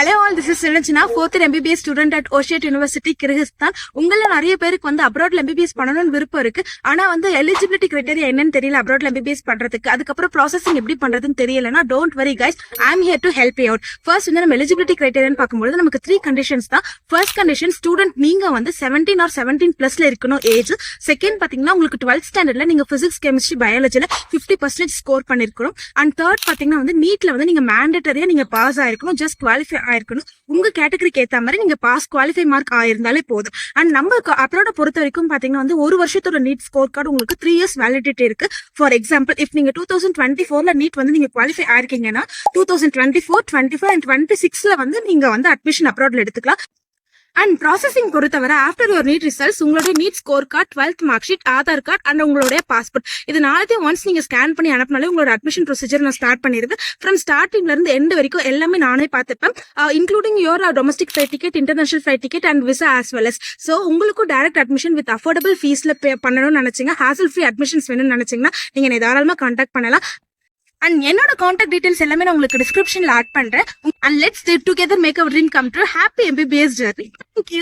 Hello all, this is Siranjana, 4th year MBBS student at Oshet University, Kyrgyzstan. உங்கள நிறைய பேருக்கு வந்து அப்ராட்ல MBBS பண்ணணும்னு விருப்பம் இருக்கு. ஆனா வந்து எலிஜிபிலிட்டி கிரைட்டீரியா என்னன்னு தெரியல அப்ராட்ல MBBS பண்றதுக்கு. அதுக்கப்புறம் ப்ராசஸிங் எப்படி பண்றதுன்னு தெரியலனா don't worry guys, I am here to help you out. First வந்து நம்ம எலிஜிபிலிட்டி கிரைட்டீரியான்னு பார்க்கும்போது நமக்கு 3 கண்டிஷன்ஸ் தான். ஃபர்ஸ்ட் கண்டிஷன், ஸ்டூடெண்ட் நீங்க வந்து 17 or 17 பிளஸ்ல இருக்கணும் ஏஜ். செகண்ட் பாத்தீங்கன்னா உங்களுக்கு 12th ஸ்டாண்டர்ட்ல நீங்க பிசிக்ஸ் கெமிஸ்ட்ரி பயாலஜில 50% ஸ்கோர் பண்ணிருக்கணும். அண்ட் தேர்ட் பாத்தீங்கன்னா வந்து நீட்ல வந்து நீங்க மேண்டேட்டரியா நீங்க பாஸ் ஆயிருக்கணும், ஜஸ்ட் குவாலிஃபை ஆயிருக்கணும். உங்க கேட்டகரிக்கு ஏத்த மாதிரி நீங்க பாஸ் குவாலிஃபை மார்க் ஆயிருந்தாலே போதும். அண்ட் நம்ம அப்ராட பொறுத்த வரைக்கும் பாத்தீங்கன்னா வந்து ஒரு வருஷத்தோட நீட் ஸ்கோர் கார்டு உங்களுக்கு 3 years வேலிடிட்டி இருக்கு. ஃபார் எக்ஸாம்பிள், இஃப் நீங்க 2024ல நீட் வந்து நீங்க குவாலிஃபை ஆயிருக்கீங்கன்னா 2024, 25 and 26ல வந்து நீங்க வந்து அட்மிஷன் அப்ராட்ல எடுத்துக்கலாம். அண்ட் ப்ராசஸிங் பொறுத்தவரை ஆஃப்டர் யுவர் நீட் ரிசல்ட்ஸ் உங்களுடைய NEET score card, 12th mark sheet, Aadhaar card and உங்களுடைய பாஸ்போர்ட் இது நாளையும் ஒன்ஸ் நீங்க ஸ்கேன் பண்ணி அனுப்பினாலே உங்களோட அட்மிஷன் ப்ரொசீஜர் நான் ஸ்டார்ட் பண்ணிருக்கேன். ஃப்ரம் ஸ்டார்டிங்ல இருந்து எண்ட் வரைக்கும் எல்லாமே நானே பார்த்துப்பேன், including your domestic flight ticket, international flight ticket and visa as well as. So உங்களுக்கும் டைரக்ட் அட்மிஷன் வித் அஃபோர்டபிள் ஃபீஸ்ல பண்ணணும்னு நினைச்சீங்க, ஹாசல் ஃப்ரீ அட்மிஷன்ஸ் வேணும்னு நினைச்சீங்கன்னா நீங்க என்னை தாராளமா கான்டாக்ட் பண்ணலாம். அண்ட் என்னோட கான்டாக்ட் டீடைல்ஸ் எல்லாமே நான் உங்களுக்கு டிஸ்கிரிப்ஷன்ல ஆட் பண்றேன். And let's together make our dream come true. Happy MBBS journey. Thank you.